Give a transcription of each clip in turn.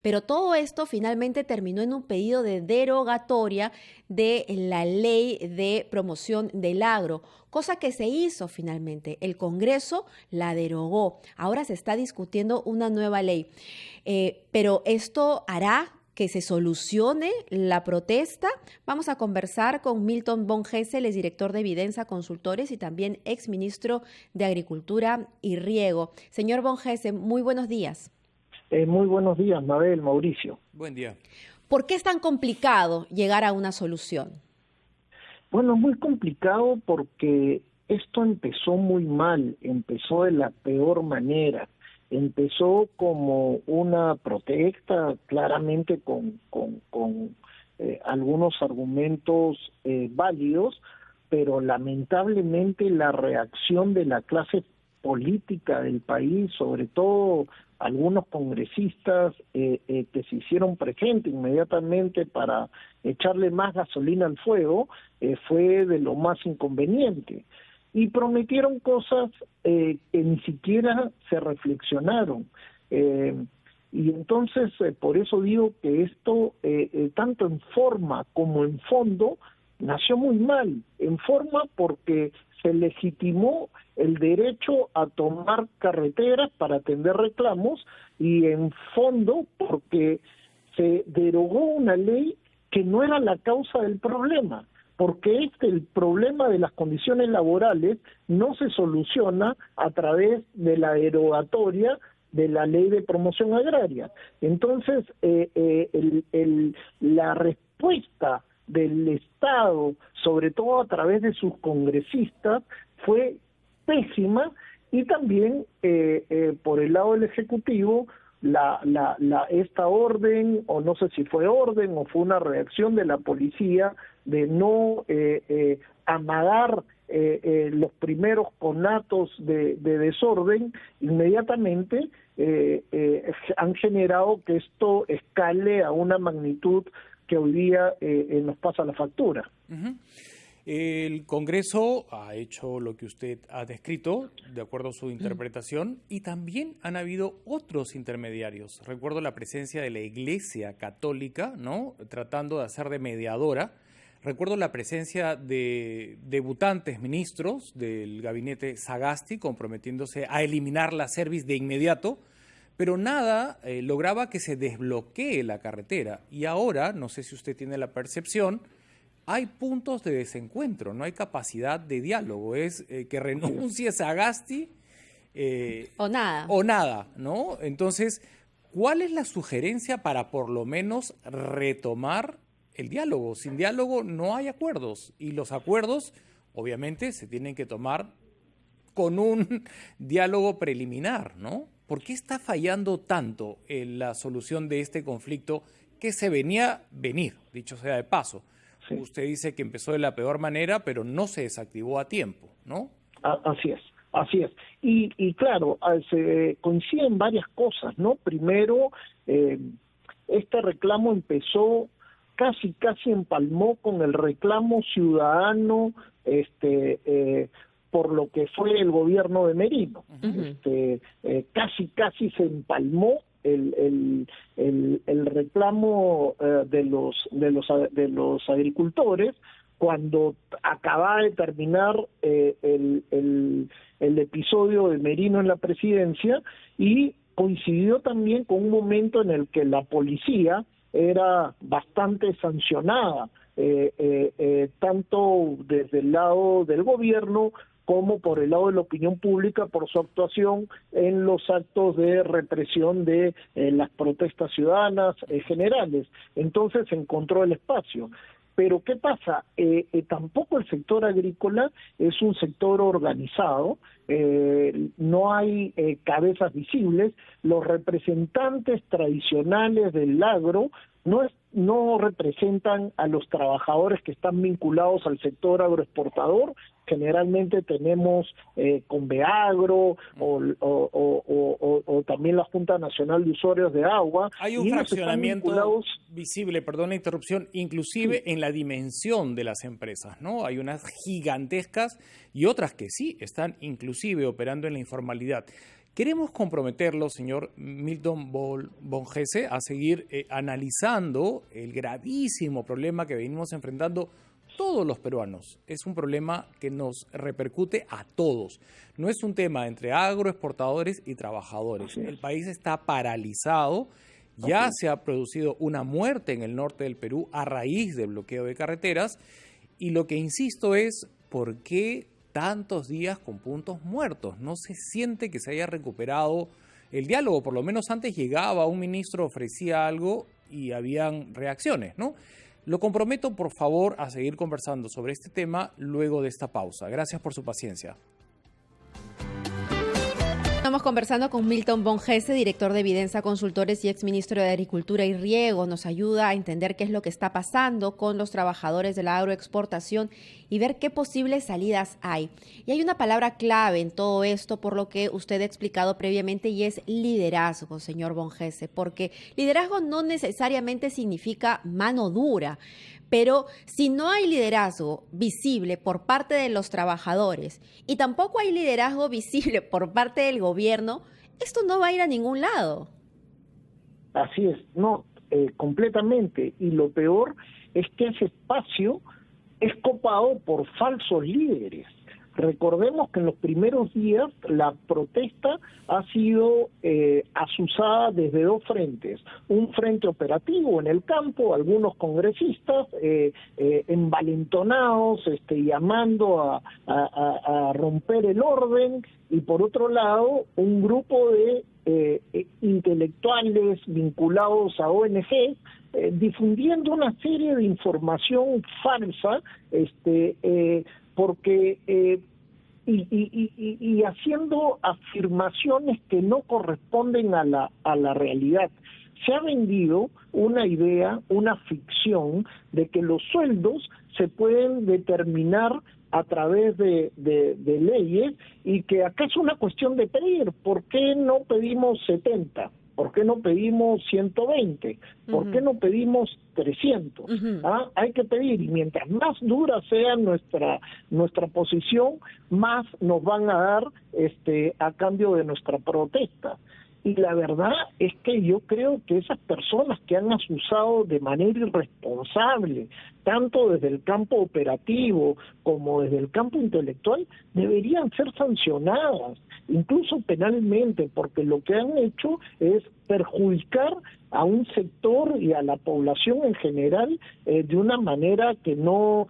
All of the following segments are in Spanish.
Pero todo esto finalmente terminó en un pedido de derogatoria de la ley de promoción del agro, cosa que se hizo finalmente. El Congreso la derogó. Ahora se está discutiendo una nueva ley. Pero esto hará que se solucione la protesta. Vamos a conversar con Milton von Gesell, es director de Evidenza Consultores y también exministro de Agricultura y Riego. Señor von Gesell, muy buenos días. Muy buenos días, Mabel, Mauricio. Buen día. ¿Por qué es tan complicado llegar a una solución? Bueno, muy complicado porque esto empezó muy mal, empezó de la peor manera. Empezó como una protesta, claramente con algunos argumentos válidos, pero lamentablemente la reacción de la clase política del país, sobre todo algunos congresistas que se hicieron presentes inmediatamente para echarle más gasolina al fuego, fue de lo más inconveniente. Y prometieron cosas que ni siquiera se reflexionaron. Y entonces, por eso digo que esto, tanto en forma como en fondo, nació muy mal. En forma porque se legitimó el derecho a tomar carreteras para atender reclamos, y en fondo porque se derogó una ley que no era la causa del problema, porque el problema de las condiciones laborales no se soluciona a través de la derogatoria de la ley de promoción agraria. Entonces, la respuesta del Estado, sobre todo a través de sus congresistas, fue pésima, y también por el lado del Ejecutivo, esta orden, o no sé si fue orden o fue una reacción de la policía de no amagar los primeros conatos de desorden, inmediatamente han generado que esto escale a una magnitud que hoy día nos pasa la factura. Uh-huh. El Congreso ha hecho lo que usted ha descrito, de acuerdo a su interpretación, y también han habido otros intermediarios. Recuerdo la presencia de la Iglesia Católica, ¿no?, tratando de hacer de mediadora. Recuerdo la presencia de debutantes ministros del gabinete Sagasti comprometiéndose a eliminar la cerviz de inmediato, pero nada lograba que se desbloquee la carretera. Y ahora, no sé si usted tiene la percepción, hay puntos de desencuentro, no hay capacidad de diálogo. Es que renuncie Sagasti o nada. O nada, ¿no? Entonces, ¿cuál es la sugerencia para por lo menos retomar el diálogo? Sin diálogo no hay acuerdos, y los acuerdos obviamente se tienen que tomar con un diálogo preliminar, ¿no? ¿Por qué está fallando tanto en la solución de este conflicto que se venía venir, dicho sea de paso? Sí. Usted dice que empezó de la peor manera, pero no se desactivó a tiempo, ¿no? Así es. Así es. Y claro, se coinciden varias cosas, ¿no? Primero, este reclamo empezó casi empalmó con el reclamo ciudadano por lo que fue el gobierno de Merino. Uh-huh. Casi se empalmó el reclamo de los agricultores cuando acababa de terminar el episodio de Merino en la presidencia, y coincidió también con un momento en el que la policía era bastante sancionada, tanto desde el lado del gobierno como por el lado de la opinión pública por su actuación en los actos de represión de las protestas ciudadanas generales. Entonces se encontró el espacio. Pero ¿qué pasa? Tampoco el sector agrícola es un sector organizado, no hay cabezas visibles. Los representantes tradicionales del agro no representan a los trabajadores que están vinculados al sector agroexportador. Generalmente tenemos Conveagro o también la Junta Nacional de Usuarios de Agua. Hay un fraccionamiento visible, perdón la interrupción, inclusive sí, en la dimensión de las empresas, ¿no? Hay unas gigantescas y otras que sí están inclusive operando en la informalidad. Queremos comprometerlo, señor Milton Bonjese, a seguir analizando el gravísimo problema que venimos enfrentando todos los peruanos. Es un problema que nos repercute a todos. No es un tema entre agroexportadores y trabajadores. El país está paralizado. Ya se ha producido una muerte en el norte del Perú a raíz del bloqueo de carreteras. Y lo que insisto es, ¿por qué tantos días con puntos muertos? No se siente que se haya recuperado el diálogo. Por lo menos antes llegaba un ministro, ofrecía algo y habían reacciones, ¿no? Lo comprometo, por favor, a seguir conversando sobre este tema luego de esta pausa. Gracias por su paciencia. Estamos conversando con Milton Bonjese, director de Evidenza Consultores y exministro de Agricultura y Riego. Nos ayuda a entender qué es lo que está pasando con los trabajadores de la agroexportación y ver qué posibles salidas hay. Y hay una palabra clave en todo esto, por lo que usted ha explicado previamente, y es liderazgo, señor Bonjese, porque liderazgo no necesariamente significa mano dura. Pero si no hay liderazgo visible por parte de los trabajadores y tampoco hay liderazgo visible por parte del gobierno, esto no va a ir a ningún lado. Así es, no, completamente. Y lo peor es que ese espacio es copado por falsos líderes. Recordemos que en los primeros días la protesta ha sido azuzada desde dos frentes. Un frente operativo en el campo, algunos congresistas envalentonados, llamando a romper el orden, y por otro lado un grupo de intelectuales vinculados a ONG difundiendo una serie de información falsa, porque y haciendo afirmaciones que no corresponden a la realidad. Se ha vendido una idea, una ficción de que los sueldos se pueden determinar a través de leyes, y que acá es una cuestión de pedir. ¿Por qué no pedimos 70? ¿Por qué no pedimos 120? ¿Por qué no pedimos 300? Hay que pedir, y mientras más dura sea nuestra posición, más nos van a dar a cambio de nuestra protesta. Y la verdad es que yo creo que esas personas que han azuzado de manera irresponsable, tanto desde el campo operativo como desde el campo intelectual, deberían ser sancionadas, incluso penalmente, porque lo que han hecho es perjudicar a un sector y a la población en general de una manera que no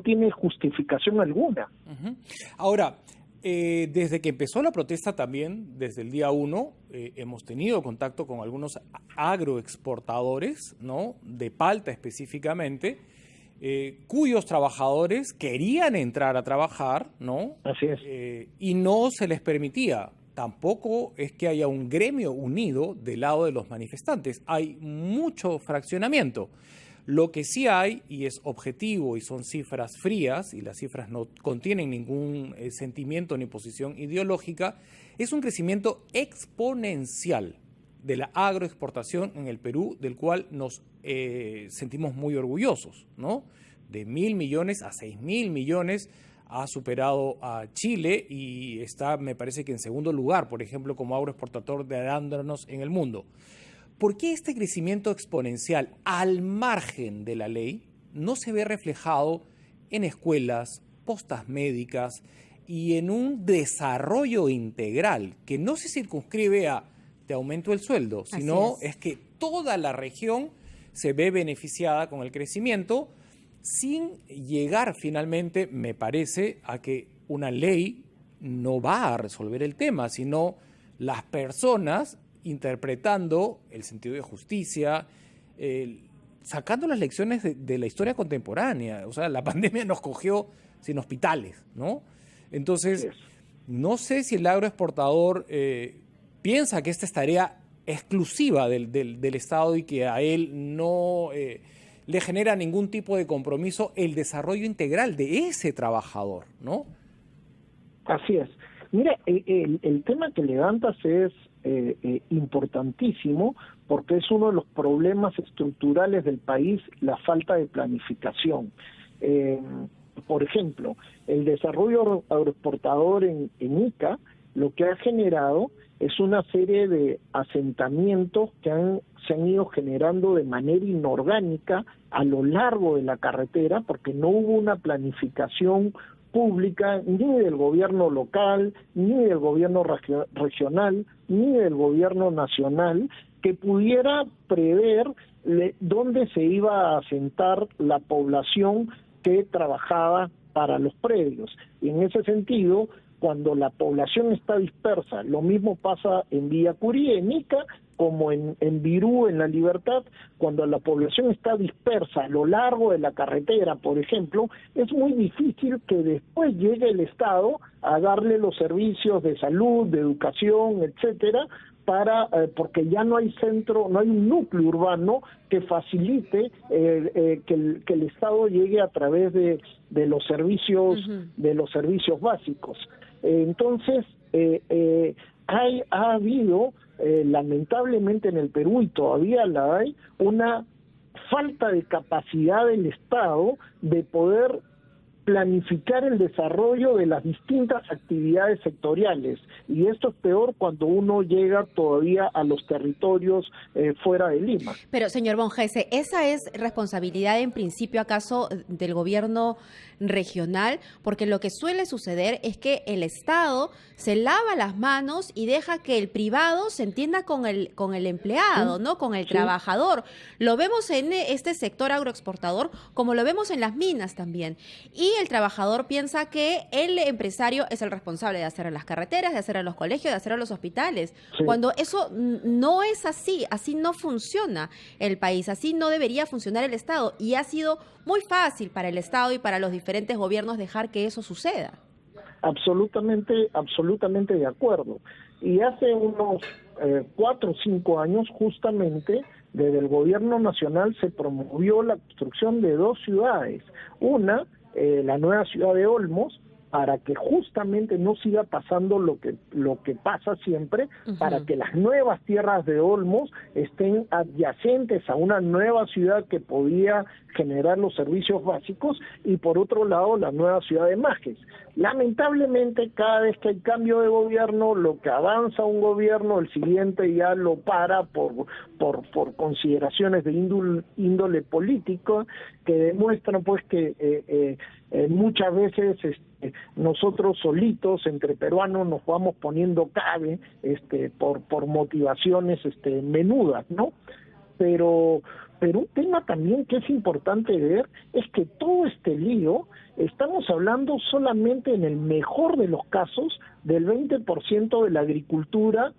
tiene justificación alguna. Ahora, desde que empezó la protesta también, desde el día 1, hemos tenido contacto con algunos agroexportadores, ¿no?, de palta específicamente, cuyos trabajadores querían entrar a trabajar, ¿no? Así es. Y no se les permitía. Tampoco es que haya un gremio unido del lado de los manifestantes. Hay mucho fraccionamiento. Lo que sí hay, y es objetivo y son cifras frías, y las cifras no contienen ningún sentimiento ni posición ideológica, es un crecimiento exponencial de la agroexportación en el Perú, del cual nos sentimos muy orgullosos, ¿no? De 1.000 millones a 6.000 millones ha superado a Chile y está, me parece que en segundo lugar, por ejemplo, como agroexportador de arándanos en el mundo. ¿Por qué este crecimiento exponencial al margen de la ley no se ve reflejado en escuelas, postas médicas y en un desarrollo integral que no se circunscribe a te aumento el sueldo, sino es que toda la región se ve beneficiada con el crecimiento, sin llegar finalmente, me parece, a que una ley no va a resolver el tema, sino las personas interpretando el sentido de justicia, sacando las lecciones de la historia contemporánea. O sea, la pandemia nos cogió sin hospitales, ¿no? Entonces, no sé si el agroexportador piensa que esta es tarea exclusiva del Estado y que a él no le genera ningún tipo de compromiso el desarrollo integral de ese trabajador, ¿no? Así es. Mira, el tema que levantas es importantísimo, porque es uno de los problemas estructurales del país, la falta de planificación. Por ejemplo, el desarrollo agroexportador en Ica lo que ha generado es una serie de asentamientos que se han ido generando de manera inorgánica a lo largo de la carretera, porque no hubo una planificación pública ni del gobierno local, ni del gobierno regional, ni del gobierno nacional, que pudiera prever dónde se iba a asentar la población que trabajaba para los predios. Y en ese sentido, cuando la población está dispersa, lo mismo pasa en Villa Curí, en Ica, como en Virú, en La Libertad, cuando la población está dispersa a lo largo de la carretera, por ejemplo, es muy difícil que después llegue el Estado a darle los servicios de salud, de educación, etcétera, porque ya no hay centro, no hay un núcleo urbano que facilite que el Estado llegue a través de los servicios de los servicios básicos. Entonces ha habido lamentablemente en el Perú, y todavía la hay, una falta de capacidad del Estado de poder planificar el desarrollo de las distintas actividades sectoriales, y esto es peor cuando uno llega todavía a los territorios fuera de Lima. Pero, señor Bonjese, ¿esa es responsabilidad en principio acaso del gobierno regional? Porque lo que suele suceder es que el Estado se lava las manos y deja que el privado se entienda con el empleado, ¿no? Con el trabajador. Lo vemos en este sector agroexportador, como lo vemos en las minas también. Y el trabajador piensa que el empresario es el responsable de hacer las carreteras, de hacer los colegios, de hacer los hospitales. Cuando eso no es así no funciona el país, así no debería funcionar el Estado. Y ha sido muy fácil para el Estado y para los diferentes gobiernos dejar que eso suceda. Absolutamente de acuerdo. Y hace unos 4 o 5 años, justamente, desde el gobierno nacional se promovió la construcción de 2 ciudades. Una, la nueva ciudad de Olmos, para que justamente no siga pasando lo que pasa siempre, para que las nuevas tierras de Olmos estén adyacentes a una nueva ciudad que podía generar los servicios básicos, y por otro lado la nueva ciudad de Majes. Lamentablemente, cada vez que hay cambio de gobierno, lo que avanza un gobierno, el siguiente ya lo para por consideraciones de índole político, que demuestran pues que muchas veces nosotros solitos entre peruanos nos vamos poniendo cabe por motivaciones menudas, ¿no? Pero un tema también que es importante ver es que todo este lío, estamos hablando solamente en el mejor de los casos del 20% de la agricultura,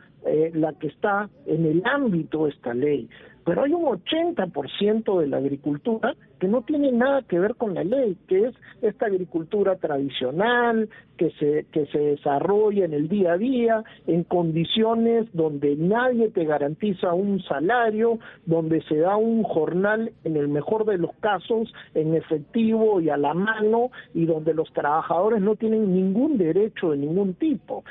la que está en el ámbito de esta ley. Pero hay un 80% de la agricultura que no tiene nada que ver con la ley, que es esta agricultura tradicional, que se desarrolla en el día a día, en condiciones donde nadie te garantiza un salario, donde se da un jornal, en el mejor de los casos, en efectivo y a la mano, y donde los trabajadores no tienen ningún derecho de ningún tipo.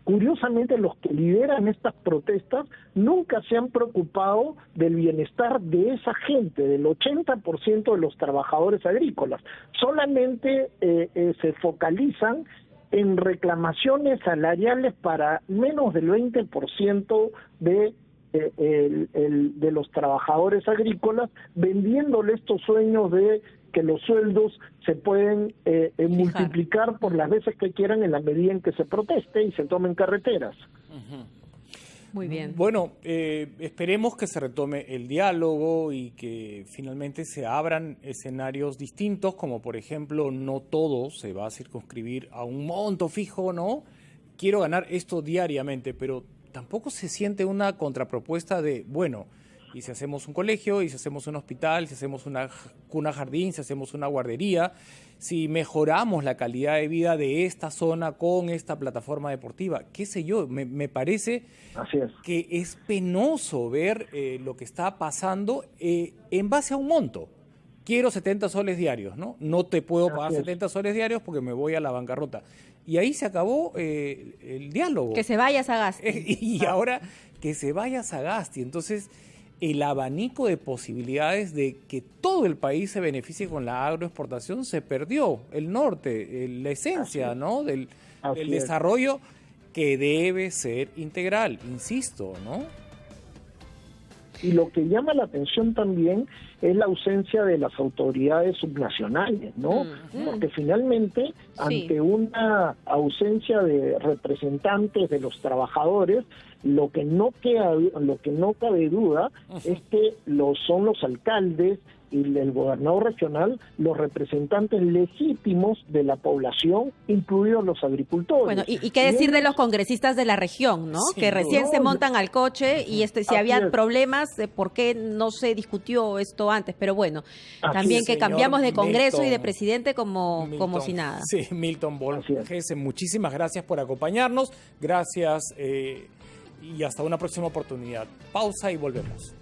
Curiosamente, los que lideran estas protestas nunca se han preocupado del bienestar de esa gente, del 80% de los trabajadores agrícolas. Solamente se focalizan en reclamaciones salariales para menos del 20% de los trabajadores agrícolas, vendiéndole estos sueños de que los sueldos se pueden multiplicar por las veces que quieran en la medida en que se proteste y se tomen carreteras. Muy bien. Bueno, esperemos que se retome el diálogo y que finalmente se abran escenarios distintos, como por ejemplo, no todo se va a circunscribir a un monto fijo, ¿no? Quiero ganar esto diariamente, pero tampoco se siente una contrapropuesta de, bueno, y si hacemos un colegio, y si hacemos un hospital, si hacemos una cuna jardín, si hacemos una guardería, si mejoramos la calidad de vida de esta zona con esta plataforma deportiva, qué sé yo, me parece que es penoso ver lo que está pasando en base a un monto. Quiero 70 soles diarios, ¿no? No te puedo pagar 70 soles diarios porque me voy a la bancarrota. Y ahí se acabó el diálogo. Que se vaya Sagasti. Y ahora que se vaya Sagasti. Entonces, el abanico de posibilidades de que todo el país se beneficie con la agroexportación se perdió. El norte, la esencia, ¿no? del desarrollo que debe ser integral, insisto, ¿no? Y lo que llama la atención también es la ausencia de las autoridades subnacionales, ¿no? Porque finalmente, ante una ausencia de representantes de los trabajadores, lo que no cabe duda es que son los alcaldes y el gobernador regional los representantes legítimos de la población, incluidos los agricultores. Bueno, y qué decir de los congresistas de la región, ¿no? Que recién se montan al coche y si había problemas, ¿por qué no se discutió esto antes? Pero bueno, también que cambiamos de Congreso y de presidente como si nada. Sí, Milton Borges, muchísimas gracias por acompañarnos. Gracias y hasta una próxima oportunidad. Pausa y volvemos.